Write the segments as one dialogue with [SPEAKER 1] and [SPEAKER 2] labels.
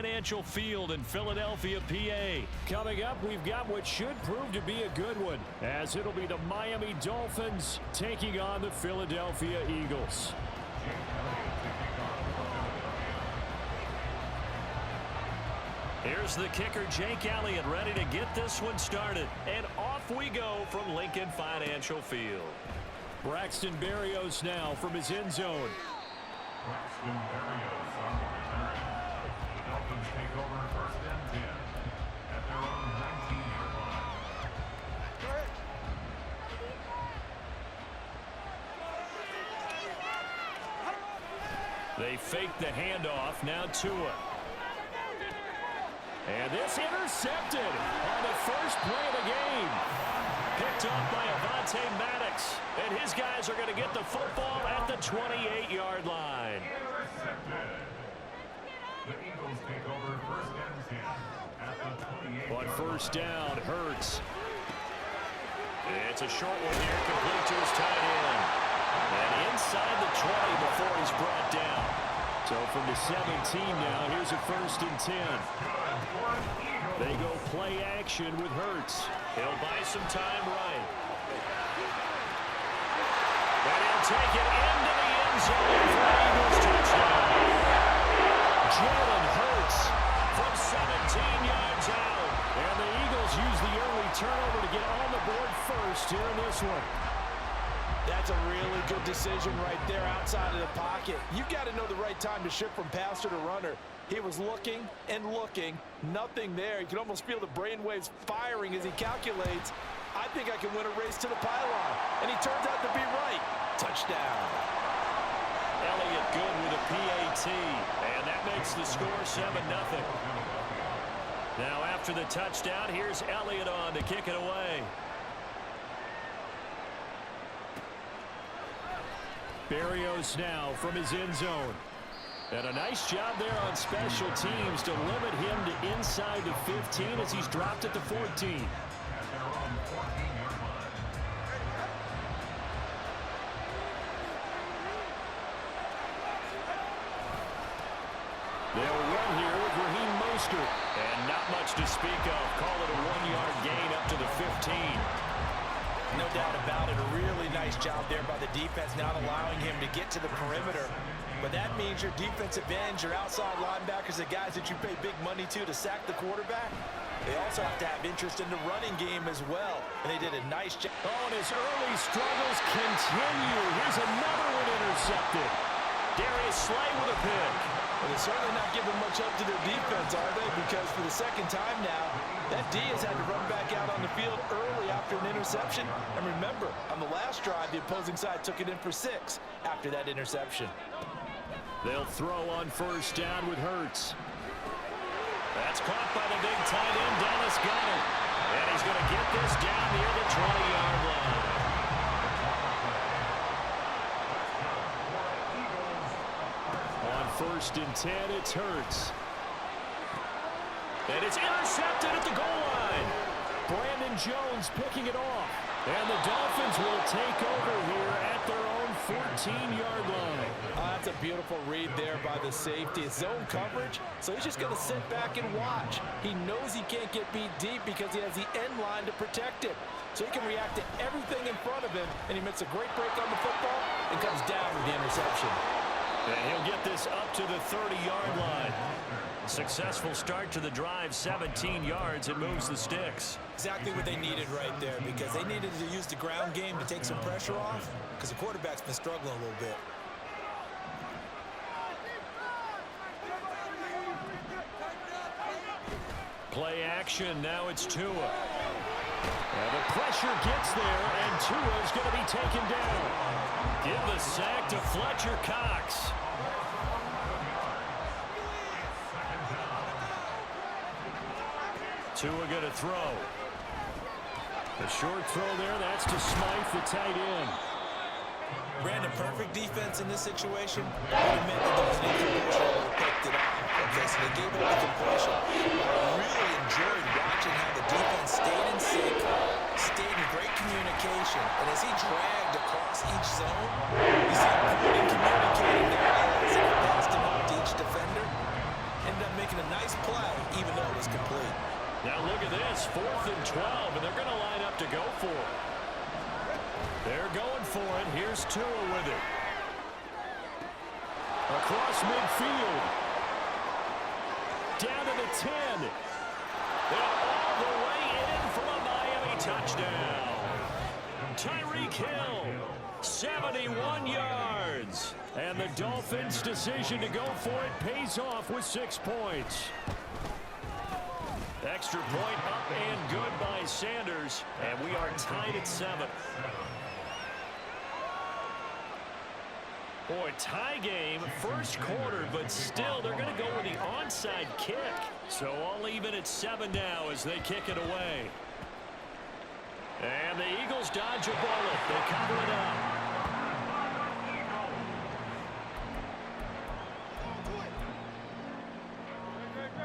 [SPEAKER 1] Financial Field in Philadelphia, PA. Coming up, we've got what should prove to be a good one, as it'll be the Miami Dolphins taking on the Philadelphia Eagles. Here's the kicker, Jake Elliott, ready to get this one started. And off we go from Lincoln Financial Field. Braxton Berrios now from his end zone.
[SPEAKER 2] Braxton Berrios on the return. The Dolphins take over first and 10 at their own 19-yard line.
[SPEAKER 1] They fake the handoff, now Tua. And this intercepted on the first play of the game. Picked off by Avonte Maddox. And his guys are going to get the football at the 28-yard line.
[SPEAKER 2] Intercepted. The Eagles take over first and 10 at the 28-yard line.
[SPEAKER 1] On first down, Hurts. It's a short one here, complete to his tight end. And inside the 20 before he's brought down. So from the 17 now, here's a first and 10. They go play action with Hurts. He'll buy some time right. And he'll take it into the end zone for an Eagles touchdown. Jalen Hurts from 17 yards out. And the Eagles use the early turnover to get on the board first here in this one.
[SPEAKER 3] That's a really good decision right there outside of the pocket. You've got to know the right time to shift from passer to runner. He was looking and looking, nothing there. You can almost feel the brainwaves firing as he calculates, I think I can win a race to the pylon. And he turns out to be right. Touchdown.
[SPEAKER 1] Elliott good with a PAT, and that makes the score 7-0. Now after the touchdown, here's Elliott on to kick it away. Berrios now from his end zone. And a nice job there on special teams to limit him to inside the 15 as he's dropped at the 14.
[SPEAKER 2] At their own 14-yard line.
[SPEAKER 1] They'll run here with Raheem Mostert. And not much to speak of. Call it a 1-yard gain up to the 15.
[SPEAKER 3] No doubt about it. A really nice job there by the defense, not allowing him to get to the perimeter. But that means your defensive ends, your outside linebackers, the guys that you pay big money to sack the quarterback, they also have to have interest in the running game as well. And they did a nice job.
[SPEAKER 1] Oh, and his early struggles continue. Here's another one intercepted. Darius Slay with a pick.
[SPEAKER 3] Well, they're certainly not giving much up to their defense, are they? Because for the second time now, that D has had to run back out on the field early after an interception. And remember, on the last drive, the opposing side took it in for 6 after that interception.
[SPEAKER 1] They'll throw on first down with Hurts. That's caught by the big tight end, Dallas Goedert. And he's going to get this down near the 20-yard line. On first and 10, it's Hurts. And it's intercepted at the goal line. Brandon Jones picking it off. And the Dolphins will take over here at their own 14-yard line.
[SPEAKER 3] That's a beautiful read there by the safety. It's zone coverage, so he's just going to sit back and watch. He knows he can't get beat deep because he has the end line to protect it. So he can react to everything in front of him, and he makes a great break on the football and comes down with the interception.
[SPEAKER 1] And he'll get this up to the 30-yard line. Successful start to the drive, 17 yards, and moves the sticks.
[SPEAKER 3] Exactly what they needed right there, because they needed to use the ground game to take some pressure off, because the quarterback's been struggling a little bit.
[SPEAKER 1] Play action, now it's Tua. And the pressure gets there, and Tua's going to be taken down. Give the sack to Fletcher Cox. Tua going to throw. The short throw there, that's to Smythe, the tight end.
[SPEAKER 3] Brandon, perfect defense in this situation. It meant that there was an incompletion that picked it off. Okay, so they gave up the completion. I really enjoyed watching how the defense stayed in sync, stayed in great communication, and as he dragged across each zone, you see him communicating their eyes and passed him out to each defender. And ended up making a nice play, even though it was complete.
[SPEAKER 1] Now look at this, 4th and 12, and they're going to line up to go for it. They're going for it. Here's Tua with it. Across midfield. Down to the 10. And all the way in from a Miami touchdown. Tyreek Hill, 71 yards. And the Dolphins' decision to go for it pays off with 6 points. Extra point up and good by Sanders. And we are tied at 7. Boy, tie game, first quarter, but still they're going to go with the onside kick. So all even at 7 now as they kick it away. And the Eagles dodge a bullet. They cover it up.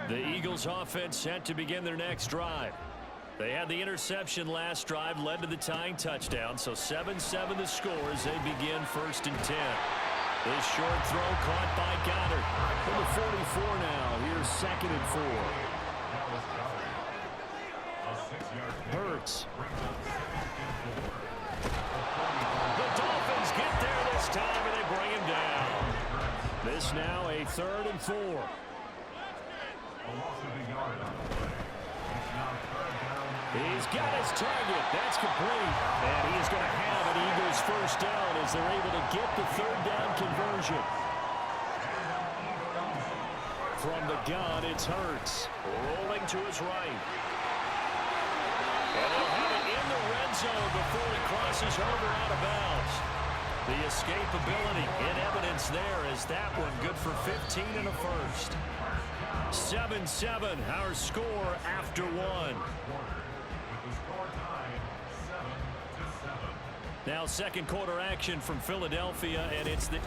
[SPEAKER 1] The Eagles offense set to begin their next drive. They had the interception last drive, led to the tying touchdown. So 7-7 the score as they begin 1st and 10. This short throw caught by Goddard. Number 44 now. Here's 2nd and 4. Hurts. The Dolphins get there this time, and they bring him down. This now a 3rd and 4. He's got his target. That's complete. And he is going to have an Eagles first down as they're able to get the 3rd down conversion. From the gun, it's Hurts. Rolling to his right. And they'll have it in the red zone before he crosses over out of bounds. The escapability in evidence there as that one good for 15 and a first. 7-7, our score after 1. Now 2nd quarter action from Philadelphia, and it's the...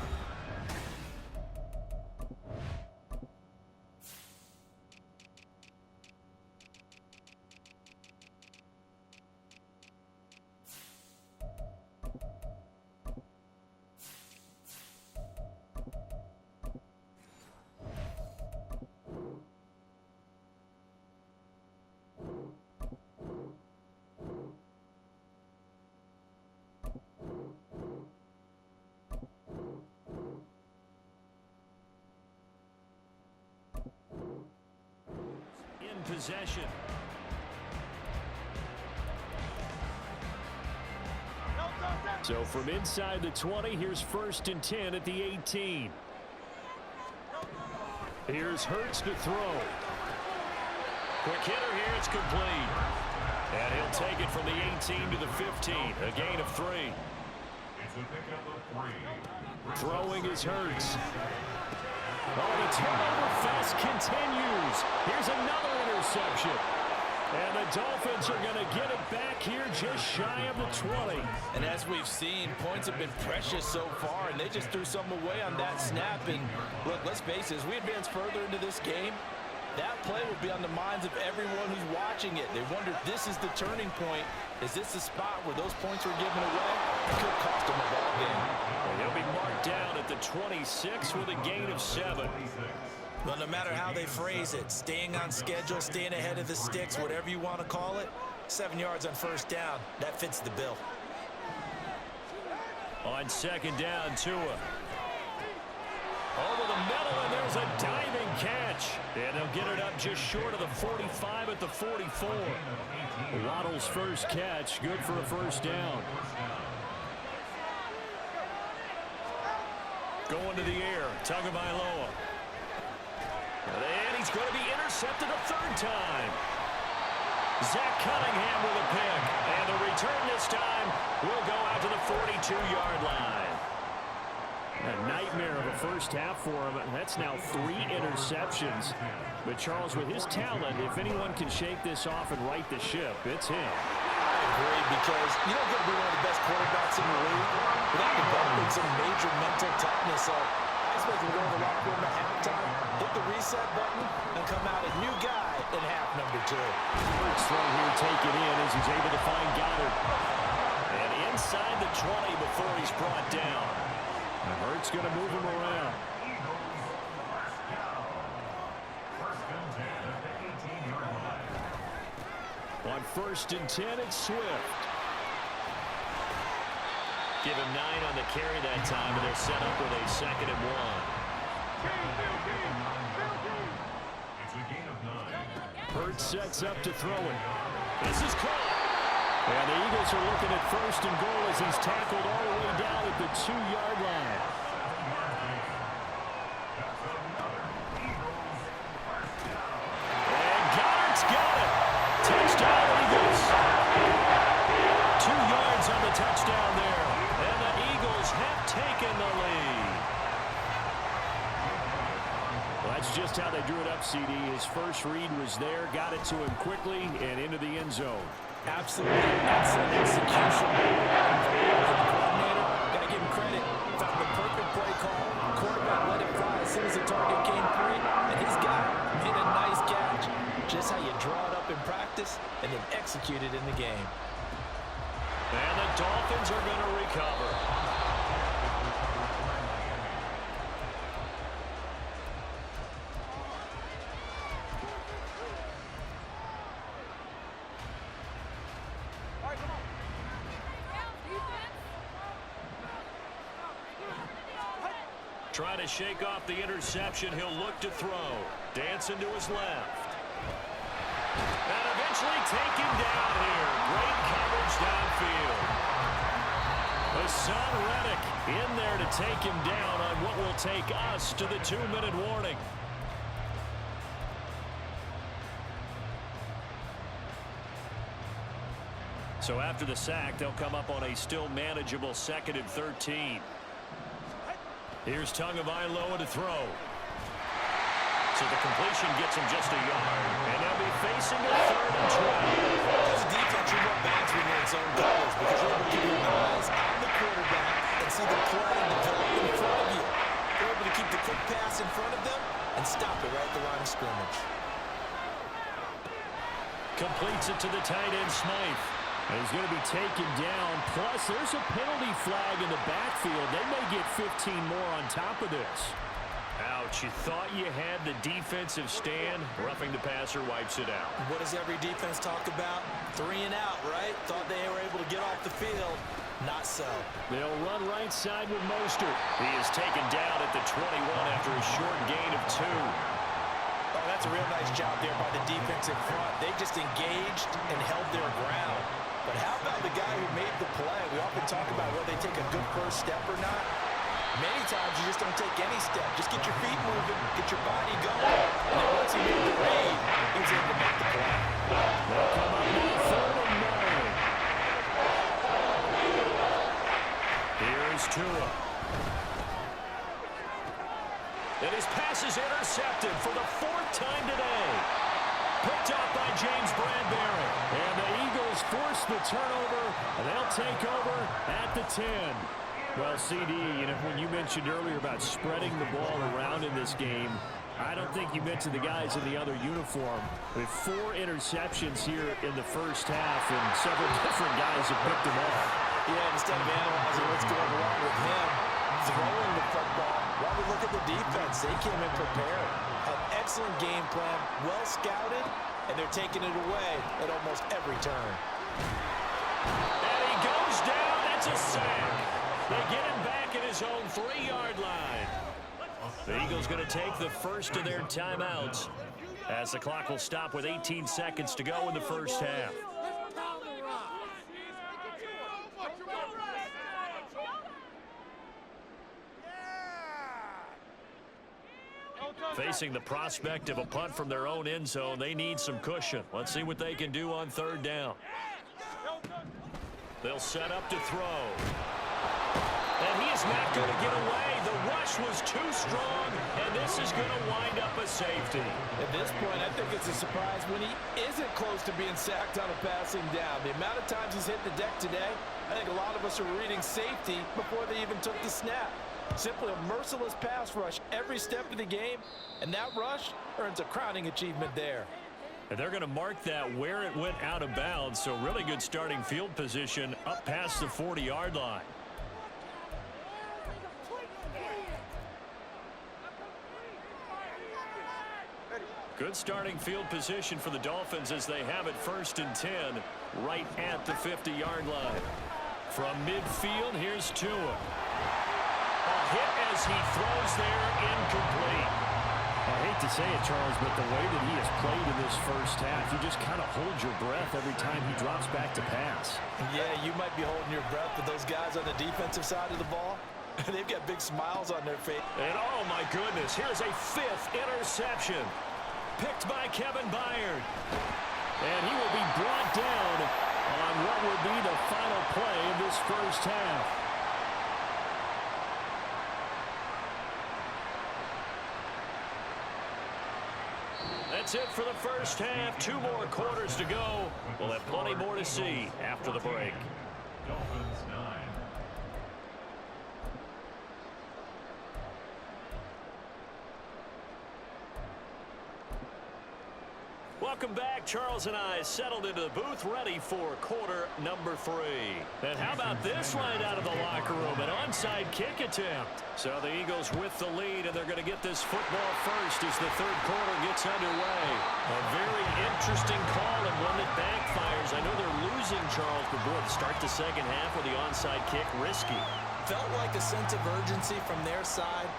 [SPEAKER 1] possession. So from inside the 20, here's 1st and 10 at the 18. Here's Hurts to throw. Quick hitter here, it's complete. And he'll take it from the 18 to the 15, a gain of 3. Throwing is Hurts. Oh, the turnover fest continues. Here's another interception. And the Dolphins are going to get it back here just shy of the 20.
[SPEAKER 3] And as we've seen, points have been precious so far, and they just threw some away on that snap. And look, let's face it, as we advance further into this game, that play will be on the minds of everyone who's watching it. They wonder if this is the turning point. Is this the spot where those points were given away? It could cost them a ball game.
[SPEAKER 1] And he'll be marked down at the 26 with a gain of 7.
[SPEAKER 3] Well, no matter how they phrase it, staying on schedule, staying ahead of the sticks, whatever you want to call it, 7 yards on 1st down, that fits the bill.
[SPEAKER 1] On 2nd down, Tua. Over the middle, and there's a diving catch. And they'll get it up just short of the 45 at the 44. Waddle's first catch, good for a 1st down. Going to the air, Tagovailoa. And he's going to be intercepted a 3rd time. Zach Cunningham with a pick. And the return this time will go out to the 42-yard line. A nightmare of a first half for him. That's now 3 interceptions. But Charles, with his talent, if anyone can shake this off and right the ship, it's him.
[SPEAKER 3] I agree, because you don't get to be one of the best quarterbacks in the league without developing some major mental toughness. So I expect him to go in the locker room at halftime, hit the reset button, and come out a new guy in half number 2.
[SPEAKER 1] First throw here taken in as he's able to find Goddard. And inside the 20 before he's brought down. And Hurts going to move him around. On 1st and 10, it's Swift. Give him 9 on the carry that time, and they're set up with a 2nd and 1.
[SPEAKER 2] It's a gain of 9.
[SPEAKER 1] Hurts sets up to throw it. This is caught. And the Eagles are looking at 1st and goal as he's tackled all the way down at the 2-yard line. And Goddard's got it. Touchdown, Eagles. 2 yards on the touchdown there. And the Eagles have taken the lead. Well, that's just how they drew it up, CD. His first read was there, got it to him quickly, and into the end zone.
[SPEAKER 3] Absolutely excellent execution. The coordinator, got to give him credit. Found the perfect play call. Quarterback let it fly as soon as the target came free, and his guy made a nice catch. Just how you draw it up in practice and then execute it in the game.
[SPEAKER 1] And the Dolphins are going to recover. Trying to shake off the interception. He'll look to throw. Dancing to his left. And eventually taken down here. Great coverage downfield. Hassan Reddick in there to take him down on what will take us to the 2-minute warning. So after the sack, they'll come up on a still manageable 2nd and 13. Here's Tagovailoa to throw. So the completion gets him just a yard. And they'll be facing a 3rd and 12.
[SPEAKER 3] As a defense, you want backs when you're in zone coverage because you're able to keep your eyes on the quarterback and see the play develop in front of you. You're able to keep the quick pass in front of them and stop it right at the line of scrimmage.
[SPEAKER 1] Completes it to the tight end, Smythe. And he's going to be taken down. Plus, there's a penalty flag in the backfield. They may get 15 more on top of this. Ouch. You thought you had the defensive stand. Roughing the passer wipes it out.
[SPEAKER 3] What does every defense talk about? 3 and out, right? Thought they were able to get off the field. Not so.
[SPEAKER 1] They'll run right side with Mostert. He is taken down at the 21 after a short gain of 2.
[SPEAKER 3] Oh, that's a real nice job there by the defense in front. They just engaged and held their ground. But how about the guy who made the play? We often talk about whether they take a good first step or not. Many times you just don't take any step. Just get your feet moving, get your body going. And then once he made the read, he was able to make the play.
[SPEAKER 1] They'll come up with 3rd and 9. Here is Tua. And his pass is intercepted for the 4th time today. Picked up by James Bradbury. And the Eagles force the turnover, and they'll take over at the 10. Well, CD, you know, when you mentioned earlier about spreading the ball around in this game, I don't think you mentioned the guys in the other uniform. With 4 interceptions here in the first half, and several different guys have picked them off.
[SPEAKER 3] Yeah, instead of analyzing what's going wrong with him, throwing the football, while we look at the defense, they came in prepared. An excellent game plan, well scouted, and they're taking it away at almost every turn.
[SPEAKER 1] And he goes down. That's a sack. They get him back at his own 3-yard line. The Eagles going to take the first of their timeouts as the clock will stop with 18 seconds to go in the first half. Facing the prospect of a punt from their own end zone, they need some cushion. Let's see what they can do on 3rd down. They'll set up to throw. And he is not going to get away. The rush was too strong, and this is going to wind up a safety.
[SPEAKER 3] At this point, I think it's a surprise when he isn't close to being sacked on a passing down. The amount of times he's hit the deck today, I think a lot of us are reading safety before they even took the snap. Simply a merciless pass rush every step of the game, and that rush earns a crowning achievement there.
[SPEAKER 1] And they're going to mark that where it went out of bounds, so really good starting field position up past the 40-yard line. Good starting field position for the Dolphins as they have it 1st and 10 right at the 50-yard line. From midfield, here's Tua. A hit as he throws there, incomplete.
[SPEAKER 4] I hate to say it, Charles, but the way that he has played in this first half, you just kind of hold your breath every time he drops back to pass.
[SPEAKER 3] Yeah, you might be holding your breath, but those guys on the defensive side of the ball, they've got big smiles on their face.
[SPEAKER 1] And oh my goodness, here's a 5th interception. Picked by Kevin Byard. And he will be brought down on what will be the final play of this first half. That's it for the first half. 2 more quarters to go. We'll have plenty more to see after the break.
[SPEAKER 2] Dolphins 9.
[SPEAKER 1] Welcome back. Charles and I settled into the booth ready for quarter number 3. And how about this right out of the locker room? An onside kick attempt. So the Eagles with the lead, and they're going to get this football first as the 3rd quarter gets underway. A very interesting call and one that backfires. I know they're losing, Charles, but boy, to start the second half with the onside kick, risky.
[SPEAKER 3] Felt like a sense of urgency from their side,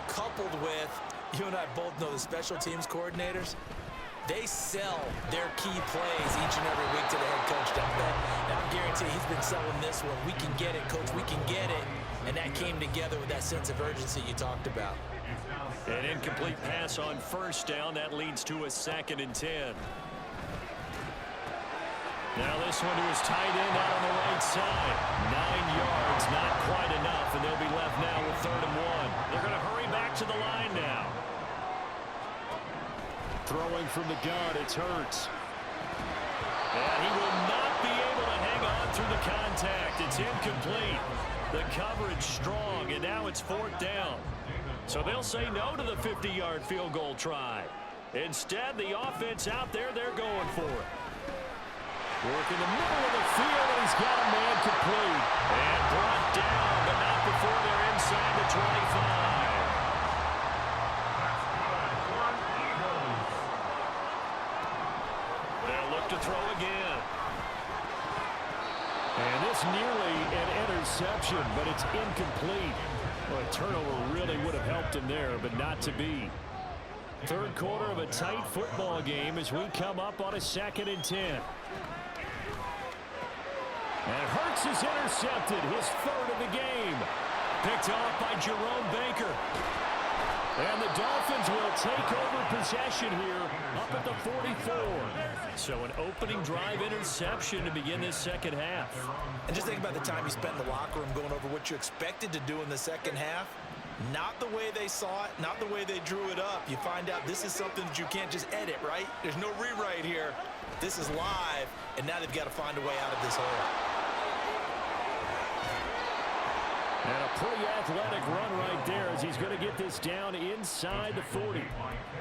[SPEAKER 3] coupled with, you and I both know the special teams coordinators, they sell their key plays each and every week to the head coach down there. And I guarantee he's been selling this one. We can get it, coach. We can get it. And that came together with that sense of urgency you talked about.
[SPEAKER 1] An incomplete pass on 1st down. That leads to a 2nd and 10. Now this one to his tight end out on the right side. 9 yards, not quite enough, and they'll be left now with 3rd and 1. They're going to hurry back to the line now. Throwing from the gun, it's Hurts. And he will not be able to hang on through the contact. It's incomplete. The coverage strong, and now it's 4th down. So they'll say no to the 50-yard field goal try. Instead, the offense out there, they're going for it. Working the middle of the field, and he's got a man complete. And brought down, but not before they're inside the 25. To throw again. And this nearly an interception, but it's incomplete. Well, a turnover really would have helped him there, but not to be. 3rd quarter of a tight football game as we come up on a 2nd and 10. And Hurts is intercepted, his 3rd of the game. Picked off by Jerome Baker. And the Dolphins will take over possession here up at the 44. So an opening drive interception to begin this second half.
[SPEAKER 3] And just think about the time you spent in the locker room going over what you expected to do in the second half. Not the way they saw it, not the way they drew it up. You find out this is something that you can't just edit, right? There's no rewrite here. This is live, and now they've got to find a way out of this hole.
[SPEAKER 1] And a pretty athletic run right there as he's going to get this down inside the 40.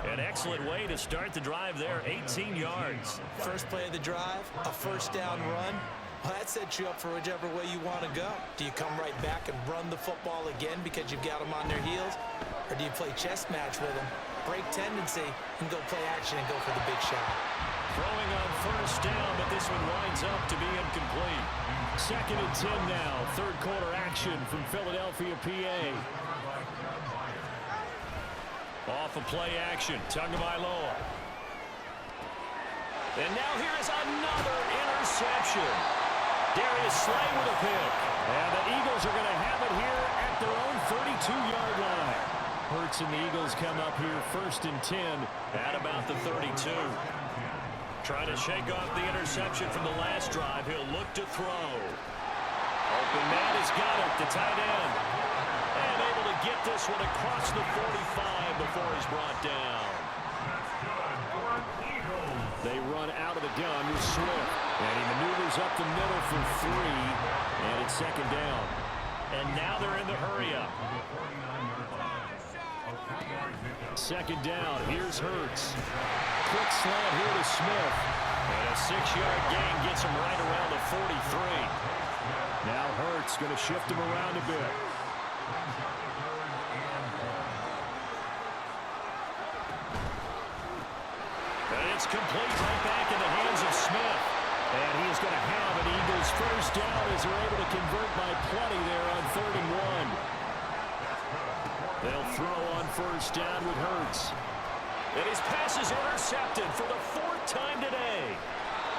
[SPEAKER 1] An excellent way to start the drive there, 18 yards.
[SPEAKER 3] First play of the drive, a 1st down run. Well, that sets you up for whichever way you want to go. Do you come right back and run the football again because you've got them on their heels? Or do you play chess match with them, break tendency, and go play action and go for the big shot?
[SPEAKER 1] Throwing on 1st down, but this one winds up to be incomplete. 2nd and 10 now. 3rd quarter action from Philadelphia, PA. Off of play action. Tagovailoa. And now here is another interception. Darius Slay with a pick. And the Eagles are going to have it here at their own 32-yard line. Hurts and the Eagles come up here 1st and 10 at about the 32. Trying to shake off the interception from the last drive. He'll look to throw. Open man has got it, the tight end. And able to get this one across the 45 before he's brought down. They run out of the gun with Swift. And he maneuvers up the middle for 3. And it's 2nd down. And now they're in the hurry-up. 2nd down. Here's Hurts. Quick slant here to Smith. And a 6-yard gain gets him right around the 43. Now Hurts going to shift him around a bit. It's complete right back in the hands of Smith. And he is going to have an Eagles first down as they're able to convert by plenty there on 3rd and 1. They'll throw on first down with Hurts. And his pass is intercepted for the 4th time today.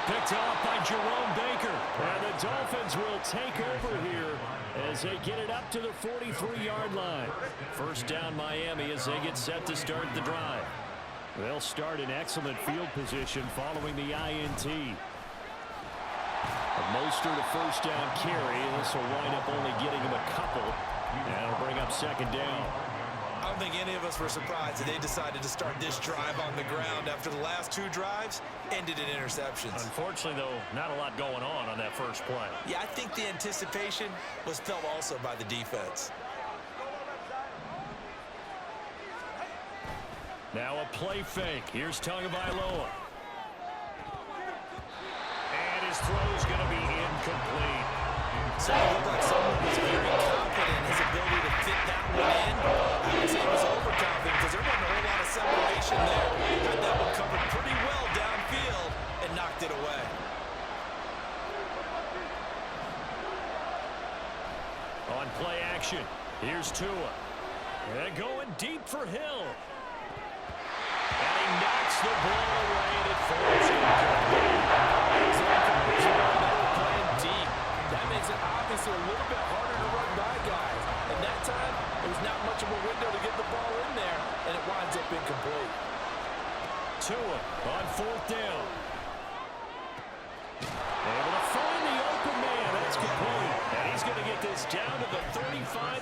[SPEAKER 1] Picked off by Jerome Baker. And the Dolphins will take over here as they get it up to the 43-yard line. First down Miami as they get set to start the drive. They'll start in excellent field position following the INT. Mostert a first down carry. This will wind up only getting him a couple. And it'll bring up 2nd down.
[SPEAKER 3] I don't think any of us were surprised that they decided to start this drive on the ground after the last 2 drives ended in interceptions.
[SPEAKER 1] Unfortunately, though, not a lot going on that first play.
[SPEAKER 3] Yeah, I think the anticipation was felt also by the defense.
[SPEAKER 1] Now a play fake. Here's Tagovailoa. And his throw is going to be incomplete.
[SPEAKER 3] So it looked like someone was very confident in his ability to fit that one in. I would say he was overconfident because there wasn't a whole lot of separation there. Had that one covered pretty well downfield and knocked it away.
[SPEAKER 1] On play action, here's Tua. And going deep for Hill. And he knocks the ball away and it falls incomplete.
[SPEAKER 3] That makes it obviously a little bit harder to run by guys. And that time, there was not much of a window to get the ball in there, and it winds up incomplete.
[SPEAKER 1] Tua on 4th down. Able to find the open man. That's complete. And he's going to get this down to the 35